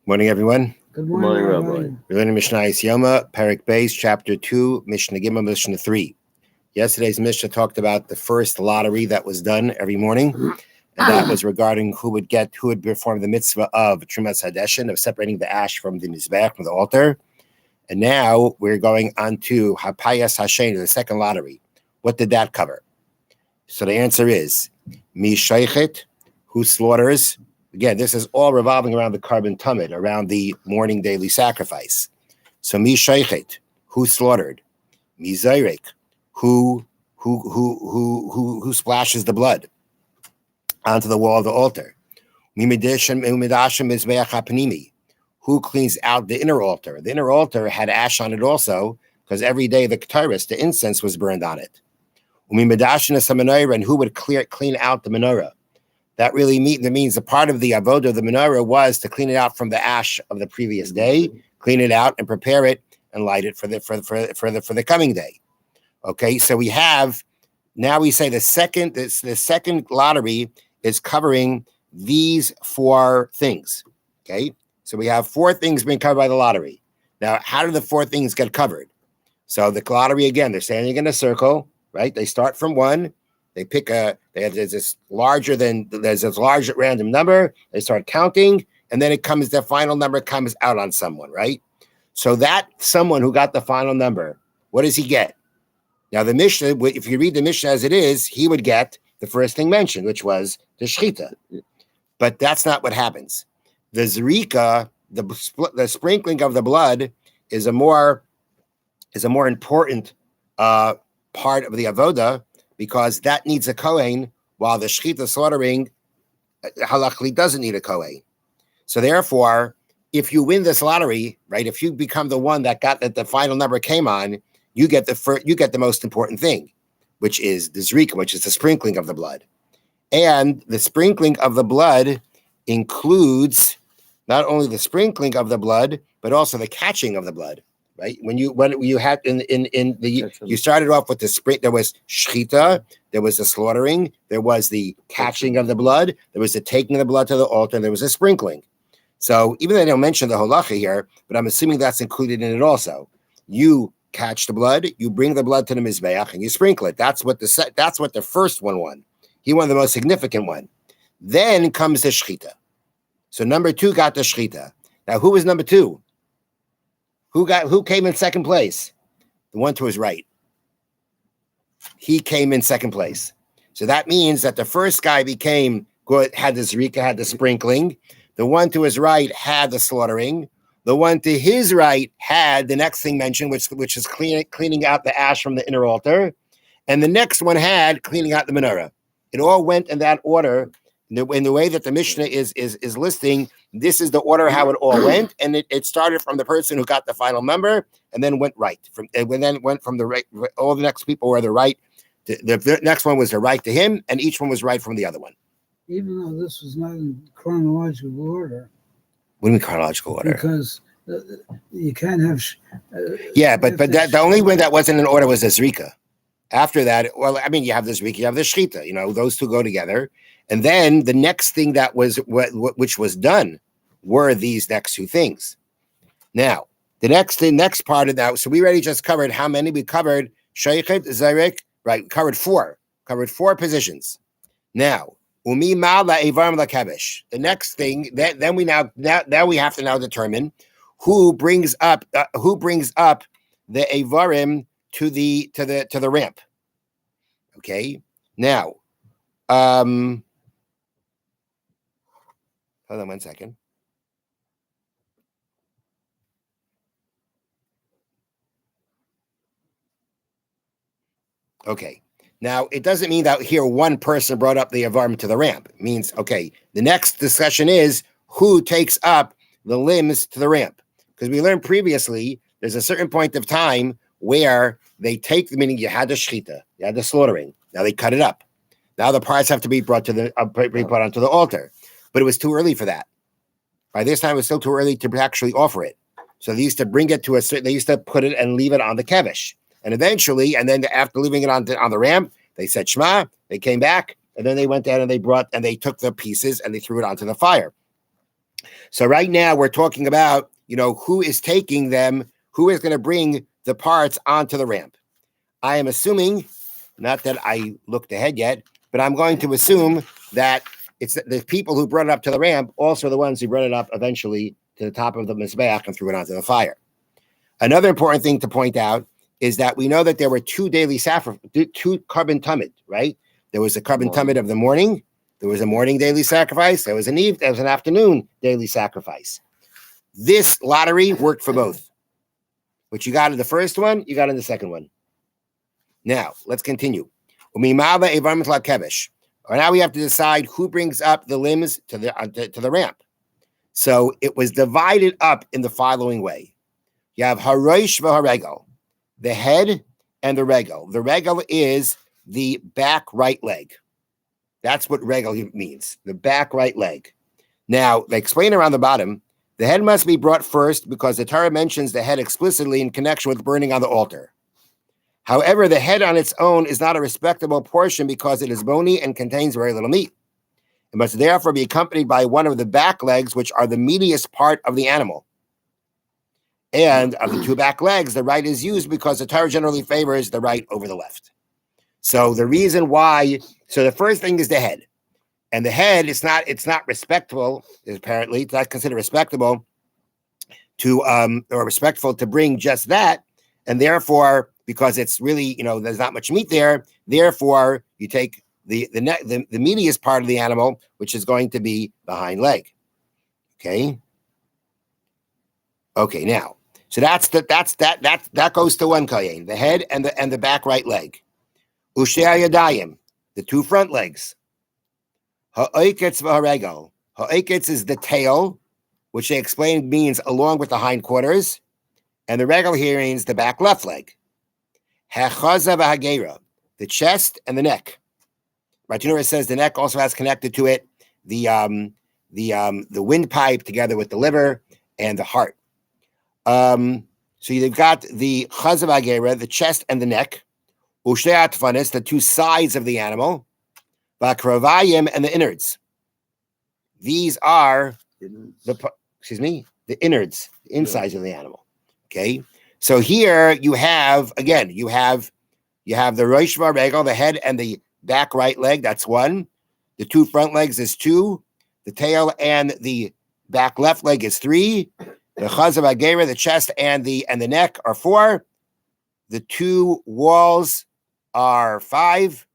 Morning, everyone. Good Good morning, morning, Rabbi. Rabbi. We're learning Mishnah Yoma, Parak Beis, Chapter 2, Mishnah Gimel, Mishnah 3. Yesterday's Mishnah talked about the first lottery that was done every morning, and that was regarding who would perform the mitzvah of Trumas Hadeshin, of separating the ash from the Mizbech, from the altar. And now we're going on to Hapayas Hashem, the second lottery. What did that cover? So the answer is, Mi Sheichet, who slaughters. Again, this is all revolving around the carbon tumid, around the morning daily sacrifice. So Mi Sheichet, who slaughtered. Mi Zayrek, who splashes the blood onto the wall of the altar. Mi Midashim Mizbeach HaPnimi, who cleans out the inner altar. The inner altar had ash on it also, because every day the kataris, the incense, was burned on it. Mi Midashin Menorah, and who would clean out the menorah. That means a part of the avodah of the menorah was to clean it out from the ash of the previous day, clean it out and prepare it and light it for the coming day. Okay, so we say the second lottery is covering these four things. Okay, so we have four things being covered by the lottery. Now, how do the four things get covered? So the lottery, again, they're standing in a circle, right? They start from one. They pick there's this large random number. They start counting, and then the final number comes out on someone, right? So that someone who got the final number, what does he get? Now the Mishnah, if you read the Mishnah as it is, he would get the first thing mentioned, which was the shechita. But that's not what happens. The zrika, the sprinkling of the blood, is a more important part of the avodah, because that needs a kohen, while the shechita slaughtering halachically doesn't need a kohen. So therefore, if you win this lottery, right, if you become the one that the final number came on, you get the most important thing, which is the zrika, which is the sprinkling of the blood. And the sprinkling of the blood includes not only the sprinkling of the blood, but also the catching of the blood. Right, when you had you started off with the spring. There was shechita, there was the slaughtering, there was the catching of the blood, there was the taking of the blood to the altar, and there was a sprinkling. So even though they don't mention the holacha here, but I'm assuming that's included in it also. You catch the blood, you bring the blood to the mizbeach, and you sprinkle it. That's what the first one won. He won the most significant one. Then comes the shechita. So number two got the shechita. Now who was number two? Who came in second place? The one to his right. He came in second place. So that means that the first guy had the zrika, had the sprinkling. The one to his right had the slaughtering. The one to his right had the next thing mentioned, which is cleaning out the ash from the inner altar. And the next one had cleaning out the menorah. It all went in that order. In the way that the Mishnah is listing, this is the order how it all went, and it started from the person who got the final number, and then went right. Went from the right. All the next people were the right. The next one was the right to him, and each one was right from the other one. Even though this was not in chronological order. What do you mean chronological order? Because you can't have. But the only one that wasn't in order was the zrika. After that, well, I mean, you have the zrika, you have the shechita. Those two go together. And then the next thing that was which was done were these next two things. Now, the next part of that, so we already just covered how many? We covered Sheichet, Zarek, right? We covered four positions. Now, Umi Ma'ala Evarim Lakevish. The next thing, then we have to now determine who brings up the Evarim to the ramp. Okay. Now, hold on 1 second. Okay. Now, it doesn't mean that here one person brought up the Avarim to the ramp. It means, okay, the next discussion is who takes up the limbs to the ramp. Because we learned previously, there's a certain point of time where they take, meaning you had the shechita, you had the slaughtering. Now they cut it up. Now the parts have to be brought onto the altar. But it was too early for that. By this time, it was still too early to actually offer it. So they used to bring it they used to put it and leave it on the kevish. And eventually, and then after leaving it on the ramp, they said Shema, they came back, and then they went down and they took the pieces and they threw it onto the fire. So right now we're talking about, who is taking them, who is going to bring the parts onto the ramp. I am assuming, not that I looked ahead yet, but I'm going to assume that it's the people who brought it up to the ramp also the ones who brought it up eventually to the top of the Mizbeach and threw it onto the fire. Another important thing to point out is that we know that there were two carbon tamid, right? There was a carbon tamid of the morning. There was a morning daily sacrifice. There was an afternoon daily sacrifice. This lottery worked for both. What you got in the first one, you got in the second one. Now, let's continue. Now we have to decide who brings up the limbs to the ramp. So it was divided up in the following way. You have harosh v'haregel, the head and the regel. The regel is the back right leg. That's what regel means, the back right leg. Now, they explain around the bottom, the head must be brought first because the Torah mentions the head explicitly in connection with burning on the altar. However, the head on its own is not a respectable portion because it is bony and contains very little meat. It must therefore be accompanied by one of the back legs, which are the meatiest part of the animal. And of the two back legs, the right is used because the Torah generally favors the right over the left. So the reason why, the first thing is the head. And the head, it's not respectable, apparently. It's not considered respectable or respectful to bring just that. And therefore, because it's really, there's not much meat there, therefore you take the meatiest part of the animal, which is going to be the hind leg. Okay. Okay, now. So that goes to one kayin, the head and the back right leg. Ushei yadayim, the two front legs. Ha'oiketz v'haregel. Ha'oiketz is the tail, which they explained means along with the hindquarters, and the regel here means the back left leg. Ha'chaza v'hagera, the chest and the neck. Ratinura says the neck also has connected to it the windpipe together with the liver and the heart. So you've got the chaza v'hagera, the chest and the neck. Ushtei atfanis, the two sides of the animal. V'akravayim, and the innards. These are the innards, the insides of the animal. Okay, so here you have the rosh v'regel, the head and the back right leg. That's one. The two front legs is two. The tail and the back left leg is three. The chaza v'hagera, the chest and the neck are four. The two walls are five.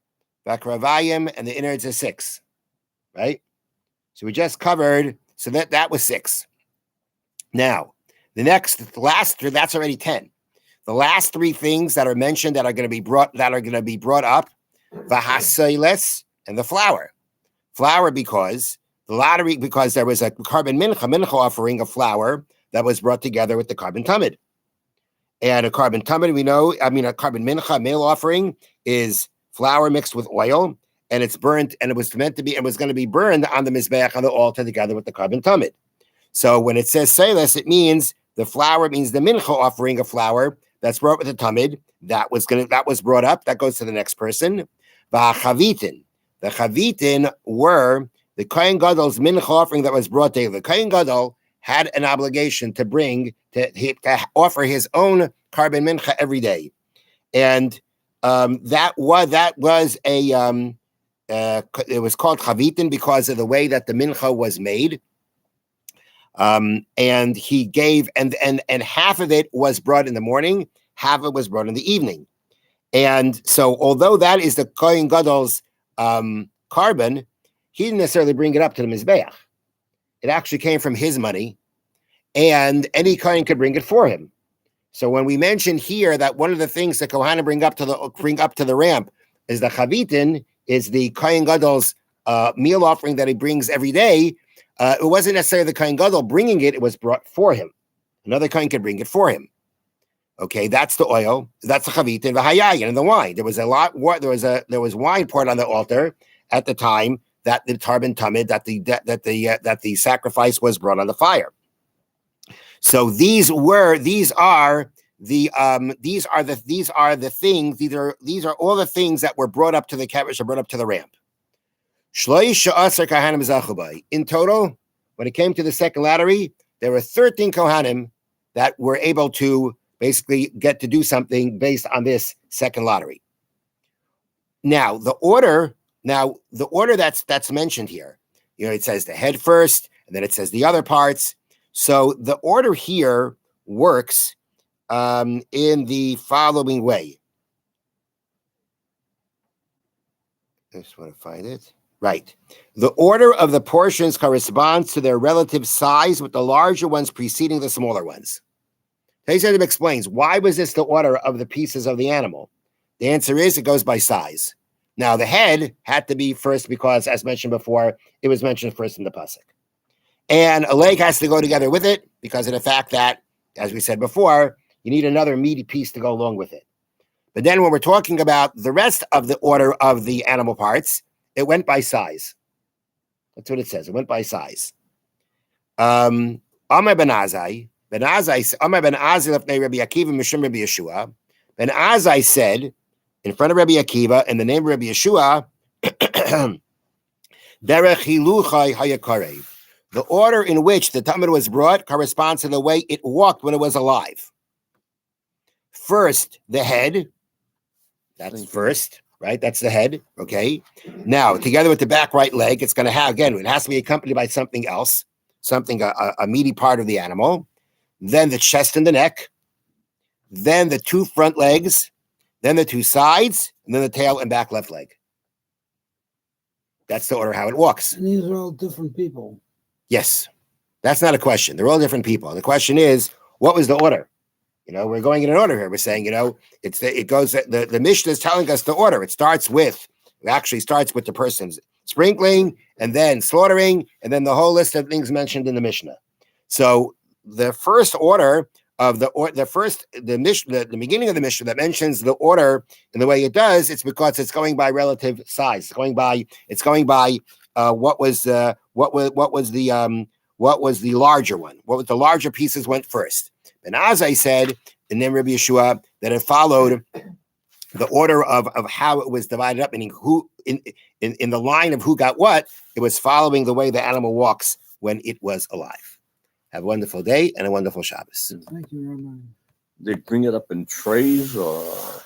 Vakravayim, and the innards are six, right? So we just covered, so that was six. Now, the last three, that's already 10. The last three things that are mentioned that are going to be brought up, v'haseiles, and the flour. Flour because there was a carbon mincha offering of flour that was brought together with the carbon tamid. And a carbon tamid, a carbon mincha meal offering is flour mixed with oil, and it's burnt, and it was going to be burned on the mizbeach on the altar together with the carbon tamid. So when it says seiles, it means the flour means the mincha offering of flour that's brought with the tamid that was brought up. That goes to the next person. V'chavitin, the chavitin were the kohen gadol's mincha offering that was brought daily. The kohen gadol had an obligation to offer his own carbon mincha every day, and it was called chavitin because of the way that the mincha was made. And he gave, and half of it was brought in the morning, half of it was brought in the evening. And so, although that is the kohen gadol's carbon, he didn't necessarily bring it up to the mizbeach. It actually came from his money, and any kohen could bring it for him. So when we mention here that one of the things that Kohanim bring up to the ramp is the chavitin, is the kohen gadol's meal offering that he brings every day. It wasn't necessarily the kohen gadol bringing it; it was brought for him. Another kohen could bring it for him. Okay, that's the oil. That's the chavitin, v'hayayin, and the wine. There was wine poured on the altar at the time that the carbon tamid, that the sacrifice was brought on the fire. So these are all the things that were brought up to the kevish, or brought up to the ramp. In total, when it came to the second lottery, there were 13 Kohanim that were able to basically get to do something based on this second lottery. Now, the order that's mentioned here, it says the head first, and then it says the other parts. So the order here works in the following way. I just want to find it. Right. The order of the portions corresponds to their relative size, with the larger ones preceding the smaller ones. Taisadim explains, why was this the order of the pieces of the animal? The answer is it goes by size. Now, the head had to be first because, as mentioned before, it was mentioned first in the pasuk. And a leg has to go together with it because of the fact that, as we said before, you need another meaty piece to go along with it. But then when we're talking about the rest of the order of the animal parts, it went by size. That's what it says. It went by size. Amar ben Azai, Amar ben Azai lefnei Rabbi Akiva mishum Rabbi Yeshua. Ben Azai said, in front of Rabbi Akiva, in the name of Rabbi Yeshua, Derech hiluchai hayakarev. The order in which the Talmud was brought corresponds to the way it walked when it was alive. First, the head. That's first, right? That's the head, okay? Now, together with the back right leg, it's going to have, again, it has to be accompanied by something else, something, a meaty part of the animal. Then the chest and the neck. Then the two front legs. Then the two sides. And then the tail and back left leg. That's the order how it walks. And these are all different people. Yes. That's not a question. They're all different people. And the question is, what was the order? We're going in an order here. We're saying, the Mishna is telling us the order. It actually starts with the person's sprinkling and then slaughtering and then the whole list of things mentioned in the Mishnah. So the first order of the beginning of the Mishnah that mentions the order in the way it does, it's because it's going by relative size. It's going by what was the larger one? What was the larger pieces went first? And as I said, in the name of Rabbi Yeshua, that it followed the order of how it was divided up, meaning who in the line of who got what, it was following the way the animal walks when it was alive. Have a wonderful day and a wonderful Shabbos. Thank you, Rabbi. They bring it up in trays or